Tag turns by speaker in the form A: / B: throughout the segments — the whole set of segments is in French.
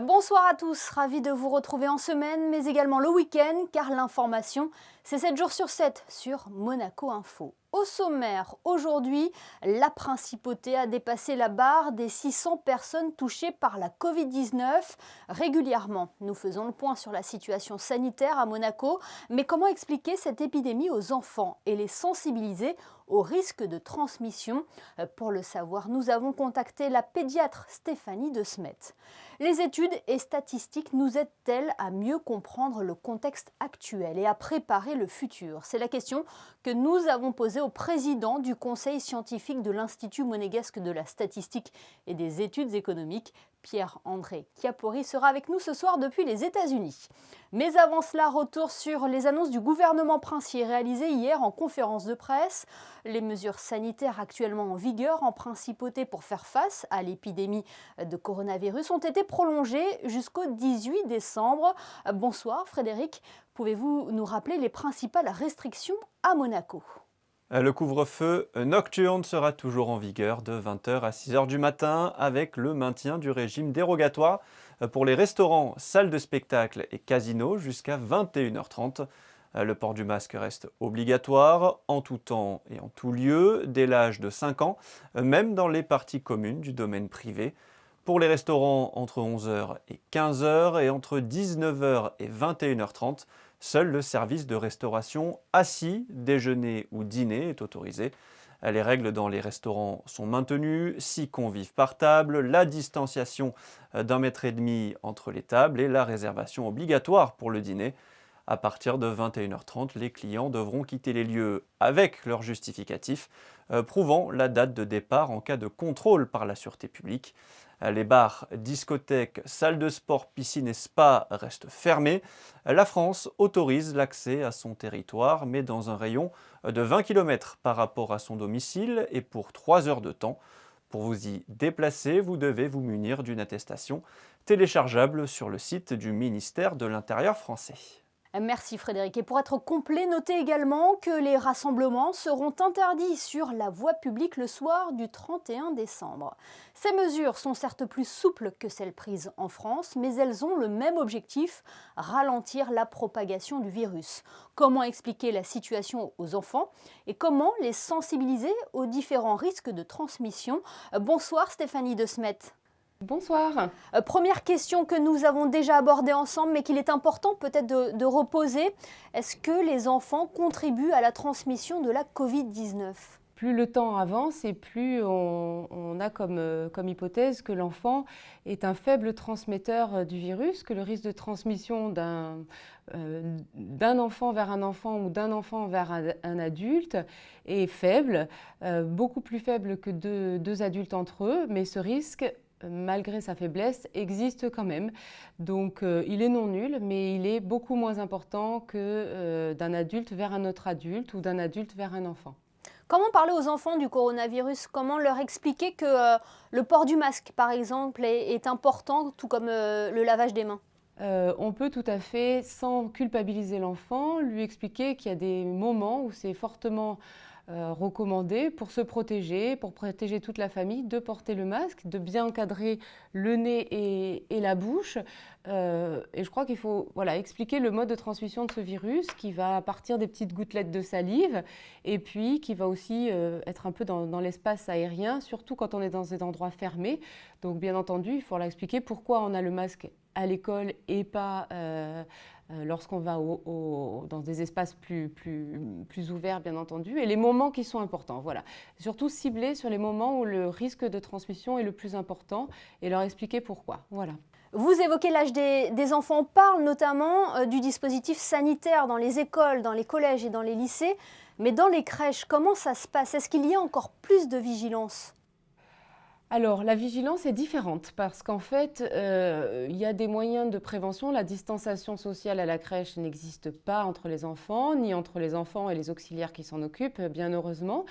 A: Bonsoir à tous, ravi de vous retrouver en semaine, mais également le week-end, car l'information, c'est 7 jours sur 7 sur Monaco Info. Au sommaire, aujourd'hui, la principauté a dépassé la barre des 600 personnes touchées par la Covid-19. Régulièrement, nous faisons le point sur la situation sanitaire à Monaco, mais comment expliquer cette épidémie aux enfants et les sensibiliser au risque de transmission? Pour le savoir, nous avons contacté la pédiatre Stéphanie De Smet. Les études et statistiques nous aident-elles à mieux comprendre le contexte actuel et à préparer le futur? C'est la question que nous avons posée au président du conseil scientifique de l'Institut monégasque de la statistique et des études économiques, Pierre-André Chiappori sera avec nous ce soir depuis les États-Unis. Mais avant cela, retour sur les annonces du gouvernement princier réalisées hier en conférence de presse. Les mesures sanitaires actuellement en vigueur en principauté pour faire face à l'épidémie de coronavirus ont été prolongées jusqu'au 18 décembre. Bonsoir Frédéric, pouvez-vous nous rappeler les principales restrictions à Monaco ?
B: Le couvre-feu nocturne sera toujours en vigueur de 20h à 6h du matin avec le maintien du régime dérogatoire pour les restaurants, salles de spectacle et casinos jusqu'à 21h30. Le port du masque reste obligatoire en tout temps et en tout lieu dès l'âge de 5 ans, même dans les parties communes du domaine privé. Pour les restaurants entre 11h et 15h et entre 19h et 21h30, seul le service de restauration assis, déjeuner ou dîner est autorisé. Les règles dans les restaurants sont maintenues, 6 convives par table, la distanciation d'1,5 mètre entre les tables et la réservation obligatoire pour le dîner. À partir de 21h30, les clients devront quitter les lieux avec leur justificatif, prouvant la date de départ en cas de contrôle par la sûreté publique. Les bars, discothèques, salles de sport, piscines et spas restent fermés. La France autorise l'accès à son territoire, mais dans un rayon de 20 km par rapport à son domicile et pour 3 heures de temps. Pour vous y déplacer, vous devez vous munir d'une attestation téléchargeable sur le site du ministère de l'Intérieur français.
A: Merci Frédéric. Et pour être complet, notez également que les rassemblements seront interdits sur la voie publique le soir du 31 décembre. Ces mesures sont certes plus souples que celles prises en France, mais elles ont le même objectif, ralentir la propagation du virus. Comment expliquer la situation aux enfants et comment les sensibiliser aux différents risques de transmission? Bonsoir Stéphanie De Smet.
C: Bonsoir.
A: Première question que nous avons déjà abordée ensemble, mais qu'il est important peut-être de reposer. Est-ce que les enfants contribuent à la transmission de la Covid-19 ?
C: Plus le temps avance et plus on a comme hypothèse que l'enfant est un faible transmetteur du virus, que le risque de transmission d'un enfant vers un enfant ou d'un enfant vers un adulte est faible, beaucoup plus faible que deux adultes entre eux, mais ce risque, malgré sa faiblesse, existe quand même. Donc il est non nul, mais il est beaucoup moins important que d'un adulte vers un autre adulte ou d'un adulte vers un enfant.
A: Comment parler aux enfants du coronavirus? Comment leur expliquer que le port du masque, par exemple, est important, tout comme le lavage des mains?
C: On peut tout à fait, sans culpabiliser l'enfant, lui expliquer qu'il y a des moments où c'est fortement recommandé pour se protéger, pour protéger toute la famille, de porter le masque, de bien encadrer le nez et la bouche. Et je crois qu'il faut expliquer le mode de transmission de ce virus qui va partir des petites gouttelettes de salive et puis qui va aussi être un peu dans l'espace aérien, surtout quand on est dans des endroits fermés. Donc bien entendu, il faut leur expliquer pourquoi on a le masque à l'école et pas lorsqu'on va dans des espaces plus ouverts, bien entendu, et les moments qui sont importants. Voilà. Surtout cibler sur les moments où le risque de transmission est le plus important et leur expliquer pourquoi. Voilà.
A: Vous évoquez l'âge des enfants. On parle notamment du dispositif sanitaire dans les écoles, dans les collèges et dans les lycées. Mais dans les crèches, comment ça se passe? Est-ce qu'il y a encore plus de vigilance?
C: Alors, la vigilance est différente parce qu'en fait, il y a des moyens de prévention. La distanciation sociale à la crèche n'existe pas entre les enfants, ni entre les enfants et les auxiliaires qui s'en occupent, bien heureusement.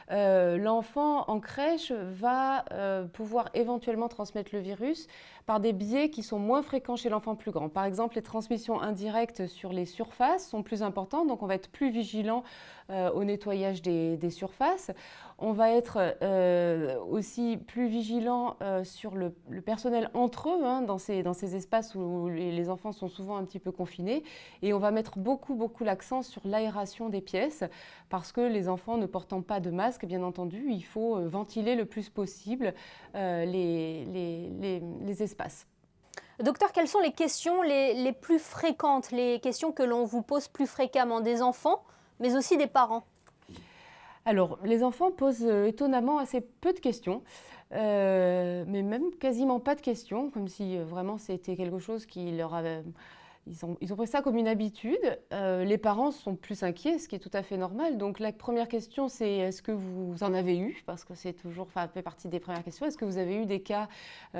C: l'enfant en crèche va pouvoir éventuellement transmettre le virus par des biais qui sont moins fréquents chez l'enfant plus grand. Par exemple, les transmissions indirectes sur les surfaces sont plus importantes, donc on va être plus vigilant au nettoyage des surfaces. On va être aussi plus vigilant sur le personnel entre eux, hein, dans ces espaces où les enfants sont souvent un petit peu confinés. Et on va mettre beaucoup l'accent sur l'aération des pièces, parce que les enfants ne portant pas de masque, bien entendu, il faut ventiler le plus possible les espaces.
A: Docteur, quelles sont les questions les plus fréquentes, les questions que l'on vous pose plus fréquemment des enfants, mais aussi des parents?
C: Alors, les enfants posent étonnamment assez peu de questions, mais même quasiment pas de questions, comme si vraiment c'était quelque chose qui leur avait... Ils ont pris ça comme une habitude. Les parents sont plus inquiets, ce qui est tout à fait normal. Donc la première question, c'est est-ce que vous en avez eu? Parce que c'est toujours, fait partie des premières questions. Est-ce que vous avez eu des cas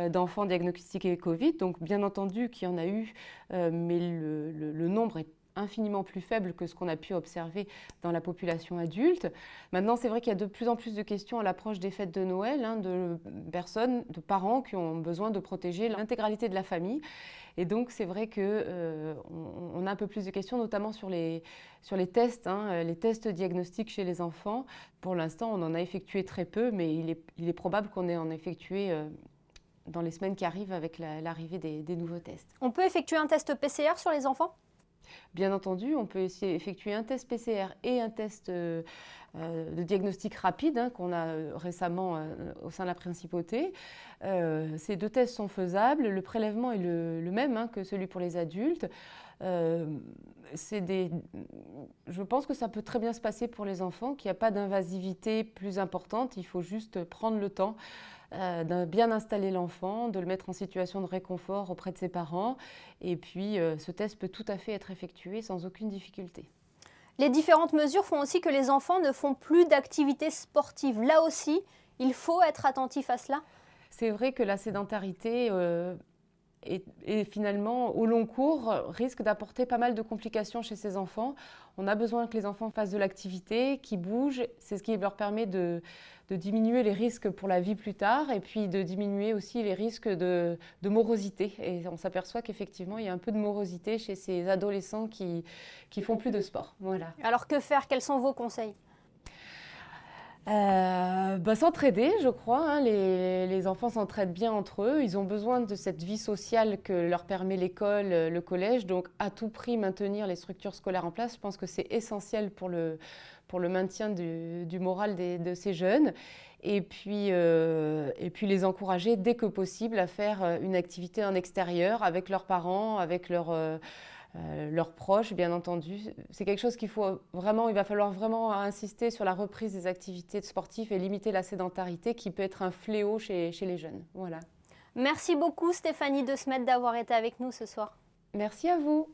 C: d'enfants diagnostiqués Covid? Donc bien entendu qu'il y en a eu, mais le nombre est infiniment plus faible que ce qu'on a pu observer dans la population adulte. Maintenant, c'est vrai qu'il y a de plus en plus de questions à l'approche des fêtes de Noël, hein, de personnes, de parents qui ont besoin de protéger l'intégralité de la famille. Et donc, c'est vrai qu'on a un peu plus de questions, notamment sur les tests, hein, les tests diagnostiques chez les enfants. Pour l'instant, on en a effectué très peu, mais il est probable qu'on ait en effectué dans les semaines qui arrivent avec l'arrivée des nouveaux tests.
A: On peut effectuer un test PCR sur les enfants?
C: Bien entendu, on peut effectuer un test PCR et un test de diagnostic rapide, hein, qu'on a récemment au sein de la Principauté. Ces deux tests sont faisables. Le prélèvement est le même, hein, que celui pour les adultes. Je pense que ça peut très bien se passer pour les enfants, qu'il n'y a pas d'invasivité plus importante. Il faut juste prendre le temps de bien installer l'enfant, de le mettre en situation de réconfort auprès de ses parents. Et puis, ce test peut tout à fait être effectué sans aucune difficulté.
A: Les différentes mesures font aussi que les enfants ne font plus d'activités sportives. Là aussi, il faut être attentif à cela.
C: C'est vrai que la sédentarité et finalement, au long cours, risque d'apporter pas mal de complications chez ces enfants. On a besoin que les enfants fassent de l'activité, qu'ils bougent. C'est ce qui leur permet de diminuer les risques pour la vie plus tard et puis de diminuer aussi les risques de morosité. Et on s'aperçoit qu'effectivement, il y a un peu de morosité chez ces adolescents qui font plus de sport. Voilà.
A: Alors que faire? Quels sont vos conseils?
C: S'entraider, je crois, hein. Les enfants s'entraident bien entre eux. Ils ont besoin de cette vie sociale que leur permet l'école, le collège. Donc, à tout prix, maintenir les structures scolaires en place. Je pense que c'est essentiel pour le maintien du moral de ces jeunes. Et puis les encourager dès que possible à faire une activité en extérieur avec leurs parents, avec leurs proches, bien entendu. C'est quelque chose il va falloir vraiment insister sur la reprise des activités sportives et limiter la sédentarité qui peut être un fléau chez les jeunes. Voilà.
A: Merci beaucoup Stéphanie De Smet d'avoir été avec nous ce soir.
C: Merci à vous.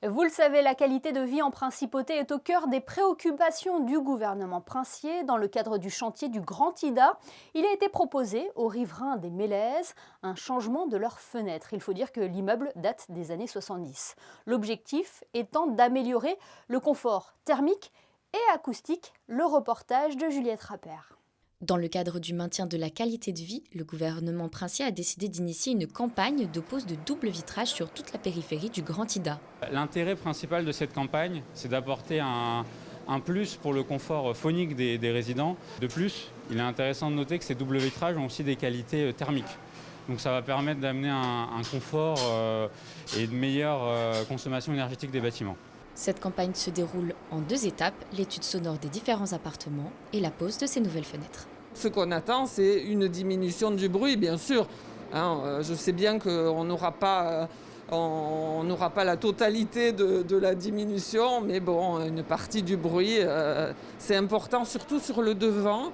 A: Vous le savez, la qualité de vie en Principauté est au cœur des préoccupations du gouvernement princier. Dans le cadre du chantier du Grand Ida, il a été proposé aux riverains des Mélèzes un changement de leurs fenêtres. Il faut dire que l'immeuble date des années 70. L'objectif étant d'améliorer le confort thermique et acoustique. Le reportage de Juliette Rappert.
D: Dans le cadre du maintien de la qualité de vie, le gouvernement princier a décidé d'initier une campagne de pose de double vitrage sur toute la périphérie du Grand Ida.
E: L'intérêt principal de cette campagne, c'est d'apporter un plus pour le confort phonique des résidents. De plus, il est intéressant de noter que ces doubles vitrages ont aussi des qualités thermiques. Donc ça va permettre d'amener un confort et une meilleure consommation énergétique des bâtiments.
D: Cette campagne se déroule en 2 étapes, l'étude sonore des différents appartements et la pose de ces nouvelles fenêtres.
F: Ce qu'on attend, c'est une diminution du bruit, bien sûr. Je sais bien qu'on n'aura pas la totalité de la diminution, mais bon, une partie du bruit, c'est important, surtout sur le devant.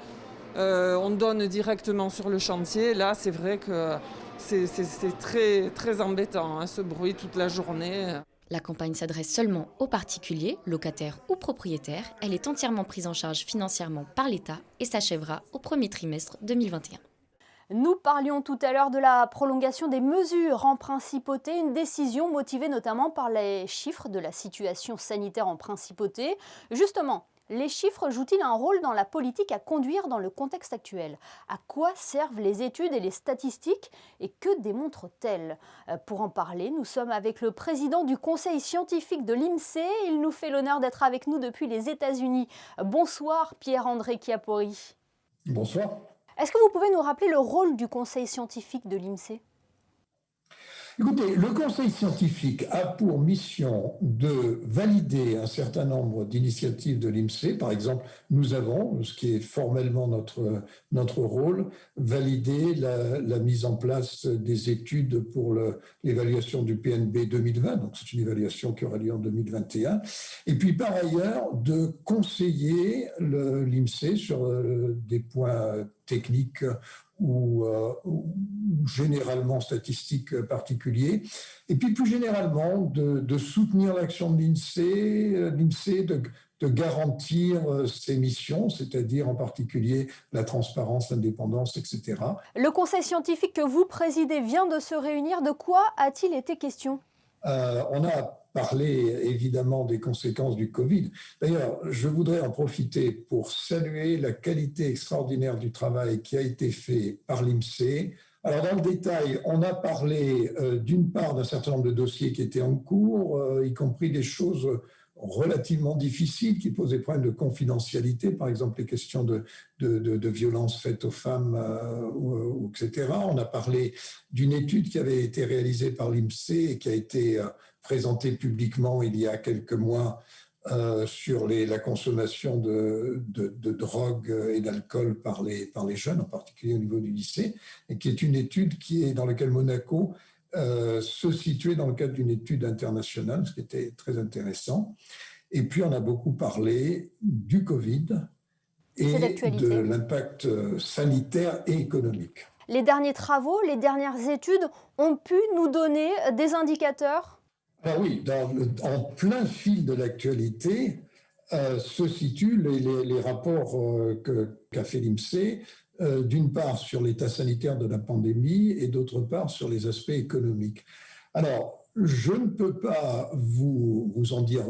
F: On donne directement sur le chantier. Là, c'est vrai que c'est très, très embêtant, hein, ce bruit toute la journée.
D: La campagne s'adresse seulement aux particuliers, locataires ou propriétaires. Elle est entièrement prise en charge financièrement par l'État et s'achèvera au premier trimestre 2021.
A: Nous parlions tout à l'heure de la prolongation des mesures en Principauté, une décision motivée notamment par les chiffres de la situation sanitaire en Principauté. Justement, Les chiffres jouent-ils un rôle dans la politique à conduire dans le contexte actuel? À quoi servent les études et les statistiques et que démontrent-elles? Pour en parler, nous sommes avec le président du conseil scientifique de l'INSEE. Il nous fait l'honneur d'être avec nous depuis les États-Unis. Bonsoir Pierre-André Chiappori.
G: Bonsoir.
A: Est-ce que vous pouvez nous rappeler le rôle du conseil scientifique de l'INSEE?
G: Écoutez, le conseil scientifique a pour mission de valider un certain nombre d'initiatives de l'INSEE. Par exemple, nous avons, ce qui est formellement notre rôle, validé la mise en place des études pour l'évaluation du PNB 2020. Donc, c'est une évaluation qui aura lieu en 2021. Et puis, par ailleurs, de conseiller l'INSEE sur des points techniques ou généralement statistiques particuliers, et puis plus généralement de soutenir l'action de l'INSEE, de garantir ses missions, c'est-à-dire en particulier la transparence, l'indépendance, etc.
A: Le conseil scientifique que vous présidez vient de se réunir. De quoi a-t-il été question?
G: On a parlé évidemment des conséquences du Covid. D'ailleurs, je voudrais en profiter pour saluer la qualité extraordinaire du travail qui a été fait par l'INSEE. Alors, dans le détail, on a parlé d'une part d'un certain nombre de dossiers qui étaient en cours, y compris des choses relativement difficiles qui posent des problèmes de confidentialité, par exemple les questions de violences faites aux femmes, etc. On a parlé d'une étude qui avait été réalisée par l'INSEE et qui a été présentée publiquement il y a quelques mois sur la consommation de drogue et d'alcool par les jeunes, en particulier au niveau du lycée, et qui est une étude dans laquelle Monaco se situait dans le cadre d'une étude internationale, ce qui était très intéressant. Et puis, on a beaucoup parlé du Covid et de l'impact sanitaire et économique.
A: Les derniers travaux, les dernières études ont pu nous donner des indicateurs?
G: Ah oui, en plein fil de l'actualité se situent les rapports qu'a fait l'INSEE, d'une part sur l'état sanitaire de la pandémie et d'autre part sur les aspects économiques. Alors, je ne peux pas vous en dire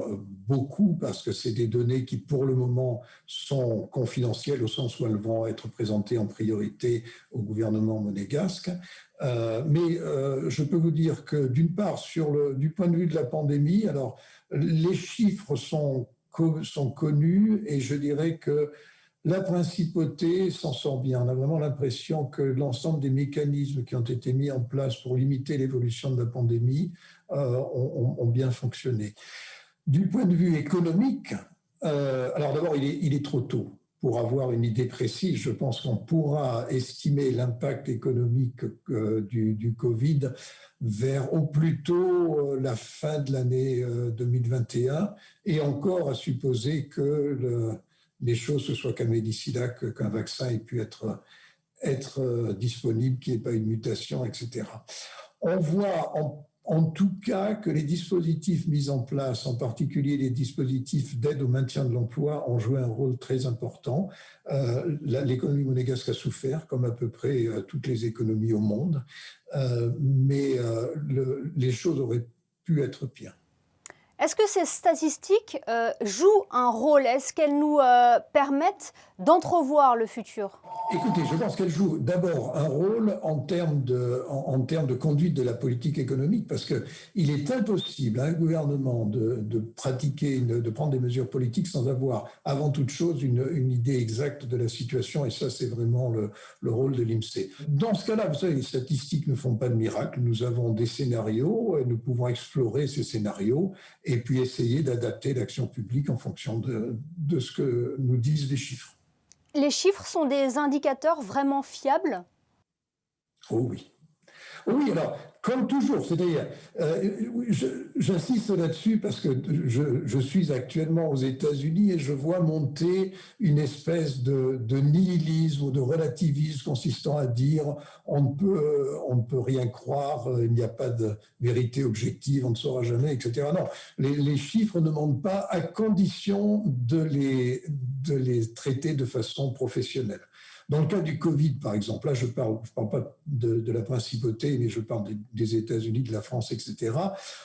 G: beaucoup parce que c'est des données qui, pour le moment, sont confidentielles au sens où elles vont être présentées en priorité au gouvernement monégasque. Mais je peux vous dire que, d'une part, du point de vue de la pandémie, alors les chiffres sont connus et je dirais que la principauté s'en sort bien. On a vraiment l'impression que l'ensemble des mécanismes qui ont été mis en place pour limiter l'évolution de la pandémie ont bien fonctionné. Du point de vue économique, alors d'abord, il est trop tôt pour avoir une idée précise. Je pense qu'on pourra estimer l'impact économique du Covid vers au plus tôt la fin de l'année 2021, et encore à supposer que les choses se soient calmées d'ici là, qu'un vaccin ait pu être disponible, qu'il n'y ait pas une mutation, etc. On voit en tout cas que les dispositifs mis en place, en particulier les dispositifs d'aide au maintien de l'emploi, ont joué un rôle très important. L'économie monégasque a souffert, comme à peu près toutes les économies au monde, mais les choses auraient pu être pires.
A: Est-ce que ces statistiques jouent un rôle? Est-ce qu'elles nous permettent d'entrevoir le futur?
G: Écoutez, je pense qu'elles jouent d'abord un rôle en termes de conduite de la politique économique, parce qu'il est impossible à un gouvernement de prendre des mesures politiques sans avoir, avant toute chose, une idée exacte de la situation, et ça, c'est vraiment le rôle de l'INSEE. Dans ce cas-là, vous savez, les statistiques ne font pas de miracle. Nous avons des scénarios, et nous pouvons explorer ces scénarios, et puis essayer d'adapter l'action publique en fonction de ce que nous disent les chiffres.
A: Les chiffres sont des indicateurs vraiment fiables?
G: Oh oui. Oui, alors, comme toujours, c'est-à-dire, j'insiste là-dessus parce que je suis actuellement aux États-Unis et je vois monter une espèce de nihilisme ou de relativisme consistant à dire on ne peut rien croire, il n'y a pas de vérité objective, on ne saura jamais, etc. Non, les chiffres ne mentent pas à condition de les traiter de façon professionnelle. Dans le cas du Covid, par exemple, là je parle pas de la principauté, mais je parle des États-Unis, de la France, etc.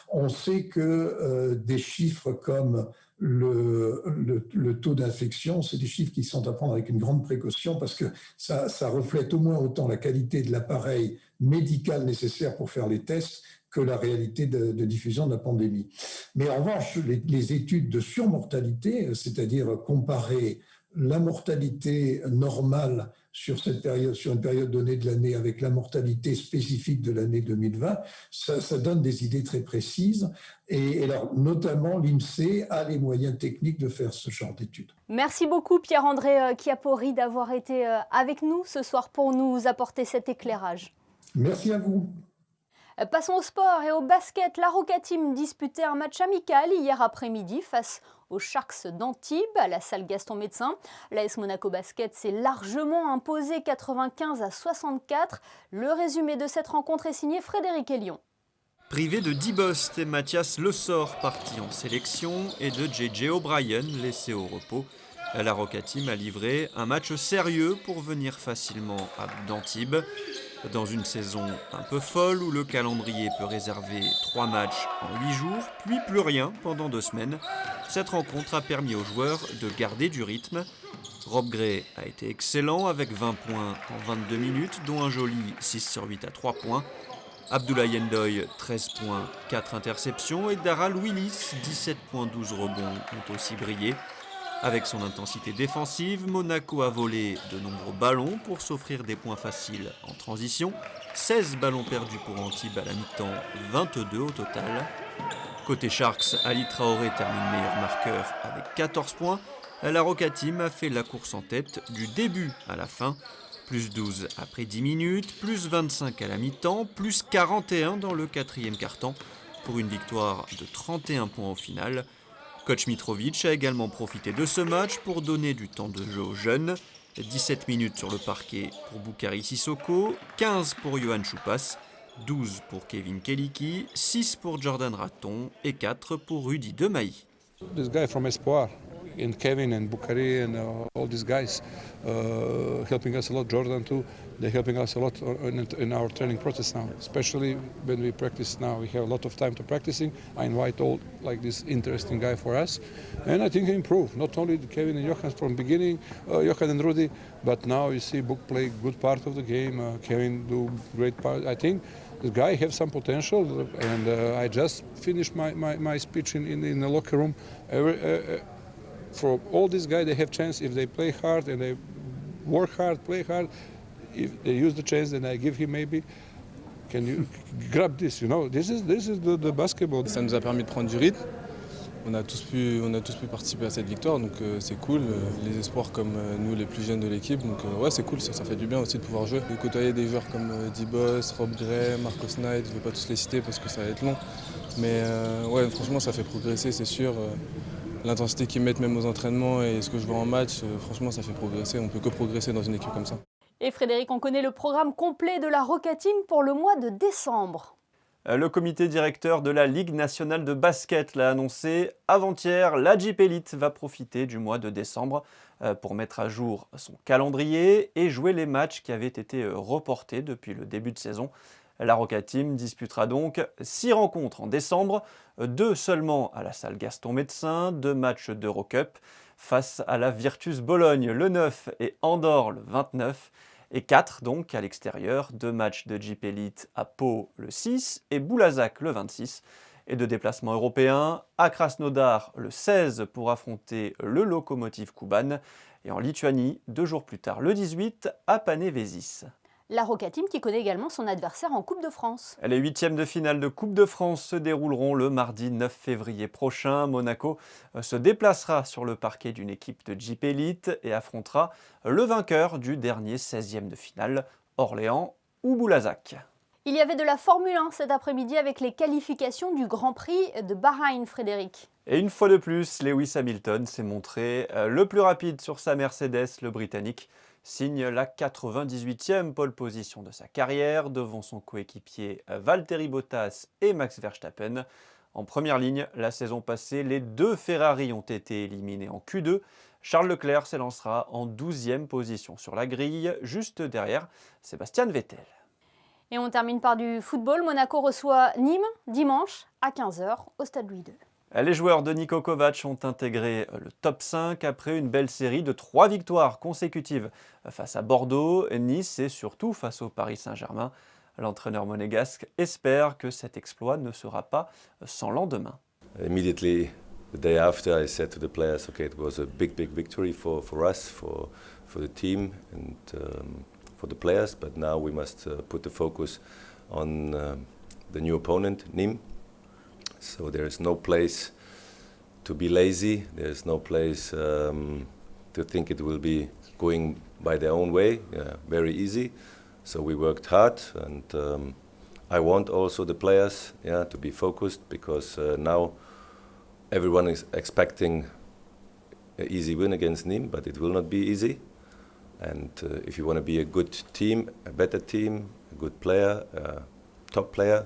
G: On sait que des chiffres comme le taux d'infection, c'est des chiffres qui sont à prendre avec une grande précaution parce que ça reflète au moins autant la qualité de l'appareil médical nécessaire pour faire les tests que la réalité de diffusion de la pandémie. Mais en revanche, les études de surmortalité, c'est-à-dire comparer la mortalité normale sur une période donnée de l'année avec la mortalité spécifique de l'année 2020, ça donne des idées très précises. Et alors, notamment, l'INSEE a les moyens techniques de faire ce genre d'études.
A: Merci beaucoup Pierre-André Chiappori d'avoir été avec nous ce soir pour nous apporter cet éclairage.
G: Merci à vous.
A: Passons au sport et au basket. La Roca Team disputait un match amical hier après-midi face aux Sharks d'Antibes à la salle Gaston Médecin. L'AS Monaco Basket s'est largement imposé 95-64. Le résumé de cette rencontre est signé Frédéric Elion.
B: Privé de Dibost et Mathias Le Sort partis en sélection et de JJ O'Brien laissé au repos, la Roca Team a livré un match sérieux pour venir facilement à bout d'Antibes. Dans une saison un peu folle où le calendrier peut réserver 3 matchs en 8 jours, puis plus rien pendant 2 semaines, cette rencontre a permis aux joueurs de garder du rythme. Rob Gray a été excellent avec 20 points en 22 minutes, dont un joli 6 sur 8 à 3 points. Abdoulaye Ndoye, 13 points, 4 interceptions et Daral Willis, 17 points, 12 rebonds, ont aussi brillé. Avec son intensité défensive, Monaco a volé de nombreux ballons pour s'offrir des points faciles en transition. 16 ballons perdus pour Antibes à la mi-temps, 22 au total. Côté Sharks, Ali Traoré termine meilleur marqueur avec 14 points. La Roca Team a fait la course en tête du début à la fin. Plus 12 après 10 minutes, plus 25 à la mi-temps, plus 41 dans le 4e quart-temps pour une victoire de 31 points au final. Coach Mitrovic a également profité de ce match pour donner du temps de jeu aux jeunes. 17 minutes sur le parquet pour Boukari Sissoko, 15 pour Yohan Choupas, 12 pour Kevin Keliki, 6 pour Jordan Raton et 4 pour Rudy Demailly.
H: This guy from Espoir, and Kevin and Boukari and all these guys helping us a lot. Jordan too, they're helping us a lot in our training process now, especially when we practice now. We have a lot of time to practicing. I invite all like this interesting guy for us, and I think he improved. Not only Kevin and Johan from beginning, Johan and Rudy, but now you see Book play good part of the game. Kevin do great part. I think this guy have some potential, and I just finished my speech in the locker room. For all these guys, they have chance if they play hard and they work hard, play hard. If they use the chance, then I give him maybe. Can you grab this? You know, this is the basketball.
I: Ça nous a permis de prendre du rythme. On a tous pu participer à cette victoire, donc c'est cool. Les espoirs comme nous, les plus jeunes de l'équipe, donc ouais, c'est cool. Ça fait du bien aussi de pouvoir jouer. De côtoyer des joueurs comme D-Boss, Rob Gray, Marcos Knight, je ne vais pas tous les citer parce que ça va être long. Mais ouais, franchement, ça fait progresser, c'est sûr. L'intensité qu'ils mettent même aux entraînements et ce que je vois en match, franchement, ça fait progresser. On ne peut que progresser dans une équipe comme ça.
A: Et Frédéric, on connaît le programme complet de la Roca Team pour le mois de décembre.
B: Le comité directeur de la Ligue nationale de basket l'a annoncé avant-hier. La Jeep Elite va profiter du mois de décembre pour mettre à jour son calendrier et jouer les matchs qui avaient été reportés depuis le début de saison. La Roca Team disputera donc 6 rencontres en décembre, 2 seulement à la salle Gaston Médecin, 2 matchs d'Eurocup face à la Virtus Bologne le 9 et Andorre le 29, et 4 donc à l'extérieur, 2 matchs de Jeep Elite à Pau le 6 et Boulazac le 26, et de déplacements européens à Krasnodar le 16 pour affronter le Lokomotiv Kuban, et en Lituanie 2 jours plus tard le 18 à Panevesis.
A: La Roca Team qui connaît également son adversaire en Coupe de France.
B: Les 8e de finale de Coupe de France se dérouleront le mardi 9 février prochain. Monaco se déplacera sur le parquet d'une équipe de Jeep Elite et affrontera le vainqueur du dernier 16e de finale, Orléans ou Boulazac.
A: Il y avait de la Formule 1 cet après-midi avec les qualifications du Grand Prix de Bahreïn, Frédéric.
B: Et une fois de plus, Lewis Hamilton s'est montré le plus rapide sur sa Mercedes, le Britannique signe la 98e pole position de sa carrière devant son coéquipier Valtteri Bottas et Max Verstappen. En première ligne, la saison passée, les 2 Ferrari ont été éliminés en Q2. Charles Leclerc s'élancera en 12e position sur la grille, juste derrière Sébastien Vettel.
A: Et on termine par du football. Monaco reçoit Nîmes dimanche à 15h au Stade Louis II.
B: Les joueurs de Niko Kovac ont intégré le top 5 après une belle série de 3 victoires consécutives face à Bordeaux, Nice et surtout face au Paris Saint-Germain. L'entraîneur monégasque espère que cet exploit ne sera pas sans lendemain.
J: Immediately, the day after, I said to the players, okay, it was a big victory for us, for the team and for the players, but now we must put the focus on the new opponent, Nîmes. So there is no place to be lazy, there is no place to think it will be going by their own way, very easy. So we worked hard and I want also the players to be focused because now everyone is expecting an easy win against Nîmes, but it will not be easy. And if you want to be a good team, a better team, a good player, top player,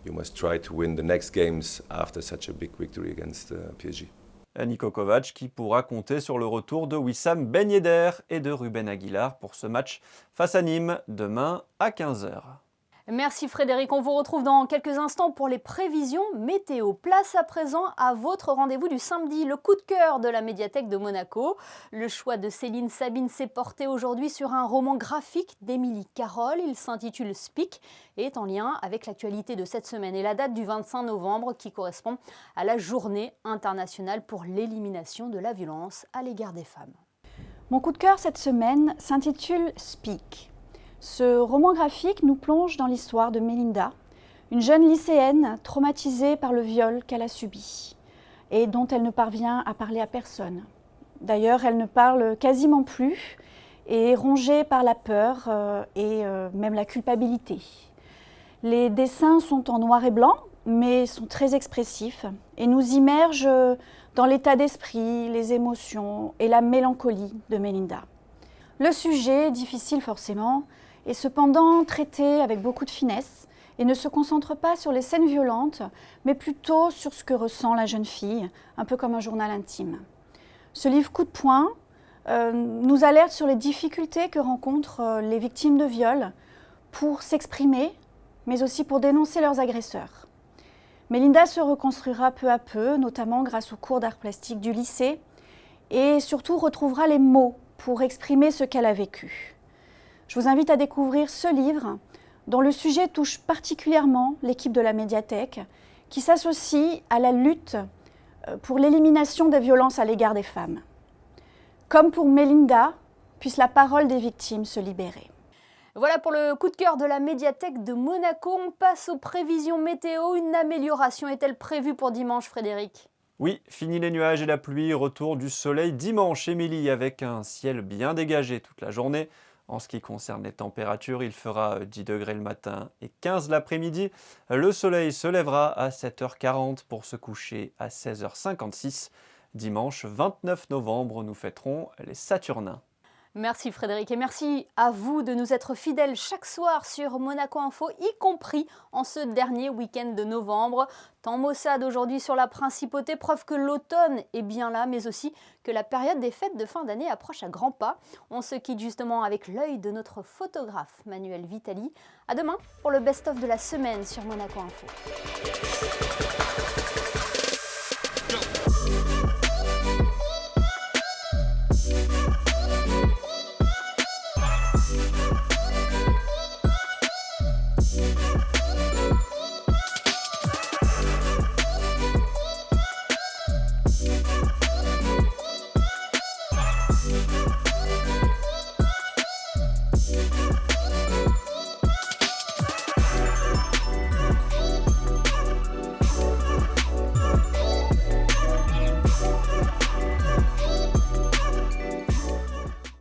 J: you must try to win the next games after such a big victory against PSG.
B: Niko Kovac qui pourra compter sur le retour de Wissam Ben Yedder et de Ruben Aguilar pour ce match face à Nîmes demain à 15h.
A: Merci Frédéric, on vous retrouve dans quelques instants pour les prévisions météo. Place à présent à votre rendez-vous du samedi, le coup de cœur de la médiathèque de Monaco. Le choix de Céline Sabine s'est porté aujourd'hui sur un roman graphique d'Émilie Carroll. Il s'intitule Speak et est en lien avec l'actualité de cette semaine et la date du 25 novembre qui correspond à la journée internationale pour l'élimination de la violence à l'égard des femmes.
K: Mon coup de cœur cette semaine s'intitule Speak. Ce roman graphique nous plonge dans l'histoire de Melinda, une jeune lycéenne traumatisée par le viol qu'elle a subi et dont elle ne parvient à parler à personne. D'ailleurs, elle ne parle quasiment plus et est rongée par la peur et même la culpabilité. Les dessins sont en noir et blanc, mais sont très expressifs et nous immergent dans l'état d'esprit, les émotions et la mélancolie de Melinda. Le sujet, difficile forcément, est cependant traité avec beaucoup de finesse et ne se concentre pas sur les scènes violentes, mais plutôt sur ce que ressent la jeune fille, un peu comme un journal intime. Ce livre coup de poing nous alerte sur les difficultés que rencontrent les victimes de viol pour s'exprimer, mais aussi pour dénoncer leurs agresseurs. Melinda se reconstruira peu à peu, notamment grâce aux cours d'art plastique du lycée, et surtout retrouvera les mots pour exprimer ce qu'elle a vécu. Je vous invite à découvrir ce livre dont le sujet touche particulièrement l'équipe de la médiathèque qui s'associe à la lutte pour l'élimination des violences à l'égard des femmes. Comme pour Melinda, puisse la parole des victimes se libérer.
A: Voilà pour le coup de cœur de la médiathèque de Monaco. On passe aux prévisions météo. Une amélioration est-elle prévue pour dimanche, Frédéric ?
B: Oui, fini les nuages et la pluie, retour du soleil dimanche, Émilie, avec un ciel bien dégagé toute la journée. En ce qui concerne les températures, il fera 10 degrés le matin et 15 l'après-midi. Le soleil se lèvera à 7h40 pour se coucher à 16h56. Dimanche 29 novembre, nous fêterons les Saturnins.
A: Merci Frédéric et merci à vous de nous être fidèles chaque soir sur Monaco Info, y compris en ce dernier week-end de novembre. Temps maussade aujourd'hui sur la principauté, preuve que l'automne est bien là, mais aussi que la période des fêtes de fin d'année approche à grands pas. On se quitte justement avec l'œil de notre photographe Manuel Vitali. À demain pour le best-of de la semaine sur Monaco Info.